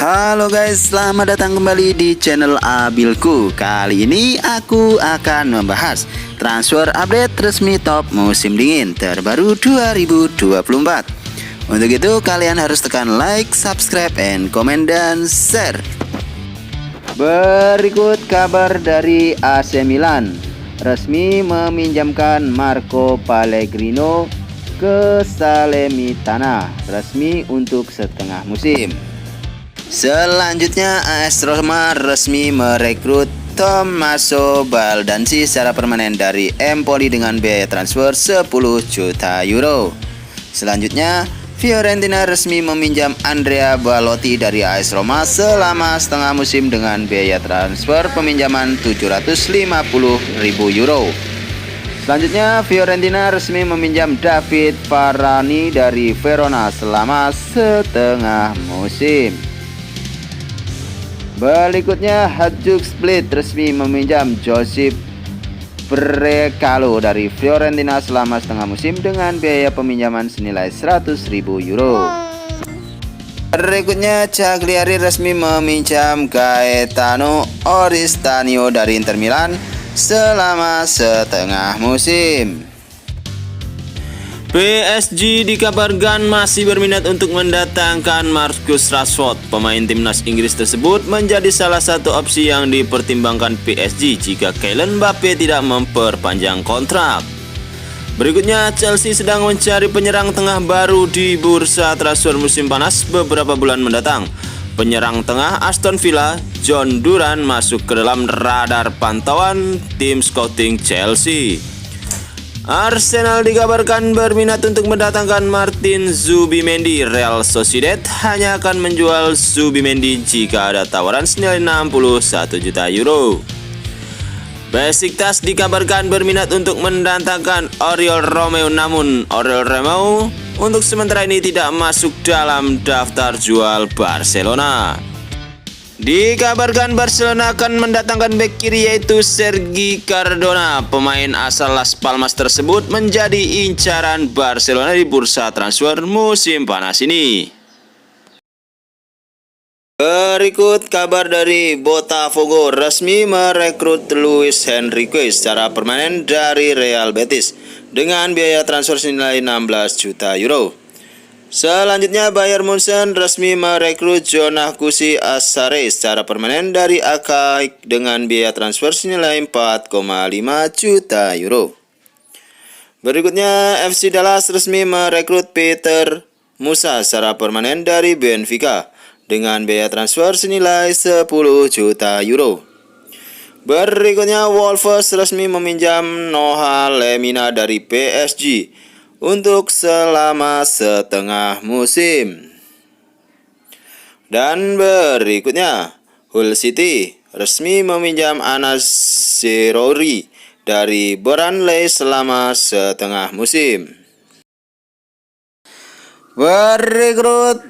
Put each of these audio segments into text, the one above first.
Halo guys, selamat datang kembali di channel Abilku. Kali ini aku akan membahas transfer update resmi top musim dingin terbaru 2024. Untuk itu kalian harus tekan like, subscribe, and comment dan share. Berikut kabar dari AC Milan resmi meminjamkan Marco Pellegrino ke Salernitana resmi untuk setengah musim. Selanjutnya AS Roma resmi merekrut Tommaso Baldanzi secara permanen dari Empoli dengan biaya transfer 10 juta euro. Selanjutnya Fiorentina resmi meminjam Andrea Belotti dari AS Roma selama setengah musim dengan biaya transfer peminjaman 750.000 euro. Selanjutnya Fiorentina resmi meminjam David Varane dari Verona selama setengah musim. Berikutnya Hajduk Split resmi meminjam Josip Brekalo dari Fiorentina selama setengah musim dengan biaya peminjaman senilai 100.000 euro. Berikutnya Cagliari resmi meminjam Gaetano Oristanio dari Inter Milan selama setengah musim. PSG dikabarkan masih berminat untuk mendatangkan Marcus Rashford. Pemain timnas Inggris tersebut menjadi salah satu opsi yang dipertimbangkan PSG jika Kylian Mbappe tidak memperpanjang kontrak. Berikutnya, Chelsea sedang mencari penyerang tengah baru di bursa transfer musim panas beberapa bulan mendatang. Penyerang tengah Aston Villa, John Duran, masuk ke dalam radar pantauan tim scouting Chelsea. Arsenal dikabarkan berminat untuk mendatangkan Martin Zubimendi. Real Sociedad hanya akan menjual Zubimendi jika ada tawaran senilai 61 juta euro. Besiktas dikabarkan berminat untuk mendatangkan Oriol Romeu, namun Oriol Romeu untuk sementara ini tidak masuk dalam daftar jual Barcelona. Dikabarkan Barcelona akan mendatangkan bek kiri yaitu Sergi Cardona. Pemain asal Las Palmas tersebut menjadi incaran Barcelona di bursa transfer musim panas ini. Berikut kabar dari Botafogo resmi merekrut Luis Enrique secara permanen dari Real Betis dengan biaya transfer senilai 16 juta euro. Selanjutnya Bayern Munchen resmi merekrut Jonah Kusi Asare secara permanen dari AEK dengan biaya transfer senilai 4,5 juta euro. Berikutnya FC Dallas resmi merekrut Peter Musa secara permanen dari Benfica dengan biaya transfer senilai 10 juta euro. Berikutnya Wolves resmi meminjam Noah Lemina dari PSG untuk selama setengah musim. Dan berikutnya Hull City resmi meminjam Anas Zerouri dari Burnley selama setengah musim. Berikut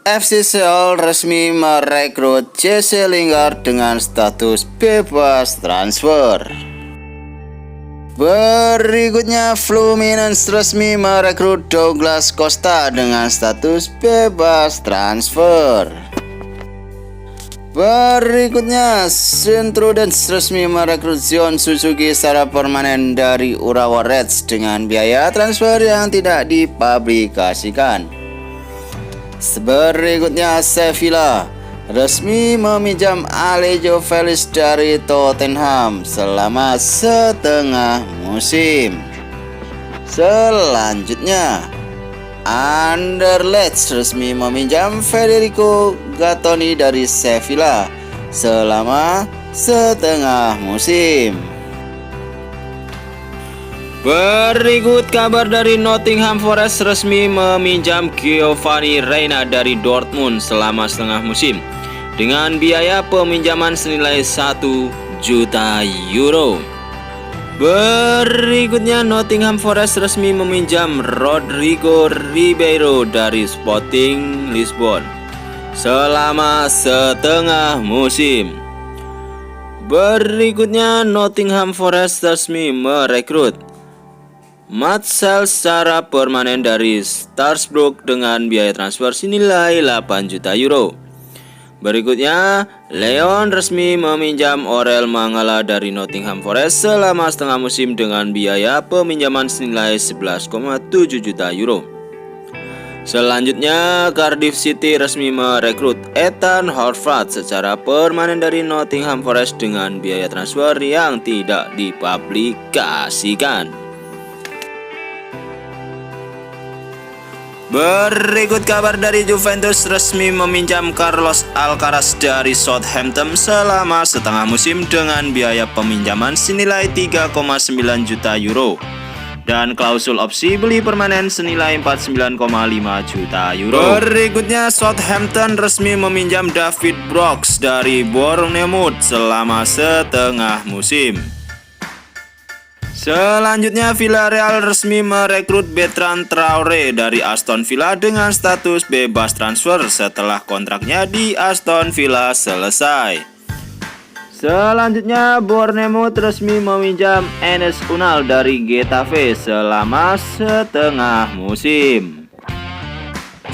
FC Seoul resmi merekrut Jesse Lingard dengan status bebas transfer. Berikutnya Fluminense resmi merekrut Douglas Costa dengan status bebas transfer. Berikutnya Sint-Truidens resmi merekrut Zion Suzuki secara permanen dari Urawa Reds dengan biaya transfer yang tidak dipublikasikan. Berikutnya Sevilla resmi meminjam Alejo Felix dari Tottenham selama setengah musim. Selanjutnya Anderlecht resmi meminjam Federico Gattoni dari Sevilla selama setengah musim. Berikut kabar dari Nottingham Forest resmi meminjam Giovanni Reina dari Dortmund selama setengah musim dengan biaya peminjaman senilai 1 juta euro. Berikutnya Nottingham Forest resmi meminjam Rodrigo Ribeiro dari Sporting Lisbon selama setengah musim. Berikutnya Nottingham Forest resmi merekrut Marcel secara permanen dari Strasbourg dengan biaya transfer senilai 8 juta euro. Berikutnya, Lyon resmi meminjam Orel Mangala dari Nottingham Forest selama setengah musim dengan biaya peminjaman senilai 11,7 juta euro. Selanjutnya, Cardiff City resmi merekrut Ethan Horvath secara permanen dari Nottingham Forest dengan biaya transfer yang tidak dipublikasikan. Berikut kabar dari Juventus resmi meminjam Carlos Alcaraz dari Southampton selama setengah musim dengan biaya peminjaman senilai 3,9 juta euro dan klausul opsi beli permanen senilai 49,5 juta euro. Berikutnya, Southampton resmi meminjam David Brooks dari Bournemouth selama setengah musim. Selanjutnya, Villarreal resmi merekrut Bertrand Traoré dari Aston Villa dengan status bebas transfer setelah kontraknya di Aston Villa selesai. Selanjutnya, Bournemouth resmi meminjam Enes Unal dari Getafe selama setengah musim.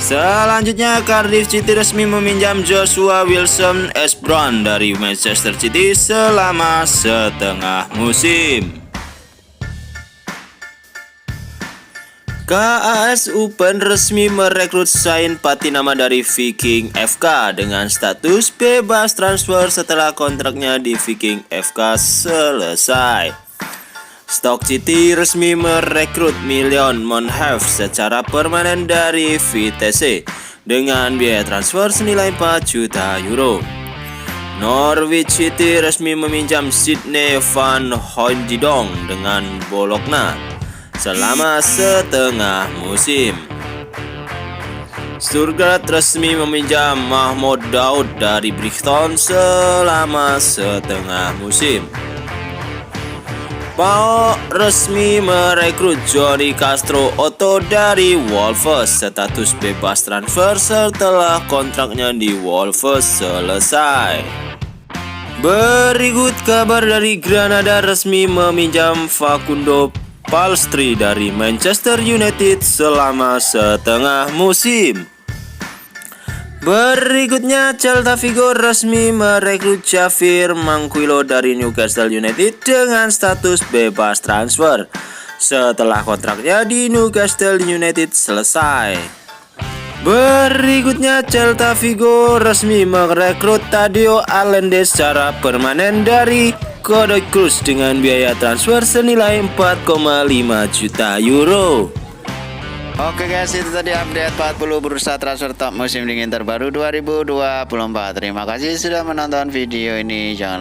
Selanjutnya, Cardiff City resmi meminjam Joshua Wilson-Espron dari Manchester City selama setengah musim. KAS Open resmi merekrut Sain Patinama dari Viking FK dengan status bebas transfer setelah kontraknya di Viking FK selesai. Stoke City resmi merekrut Million Monhave secara permanen dari Vitesse dengan biaya transfer senilai 4 juta euro. Norwich City resmi meminjam Sydney van Hooijdonk dengan Bologna selama setengah musim. Stuttgart resmi meminjam Mahmoud Daud dari Brighton selama setengah musim. PAOK resmi merekrut Johnny Castro Otto dari Wolves status bebas transfer setelah kontraknya di Wolves selesai. Berikut kabar dari Granada resmi meminjam Facundo Pellistri dari Manchester United selama setengah musim. Berikutnya, Celta Vigo resmi merekrut Javier Manquillo dari Newcastle United dengan status bebas transfer setelah kontraknya di Newcastle United selesai. Berikutnya, Celta Vigo resmi merekrut Tadeo Allende secara permanen dari Godoy Cruz dengan biaya transfer senilai 4,5 juta euro. Oke guys, itu tadi update 40 bursa transfer top musim dingin terbaru 2024. Terima kasih sudah menonton video ini. Jangan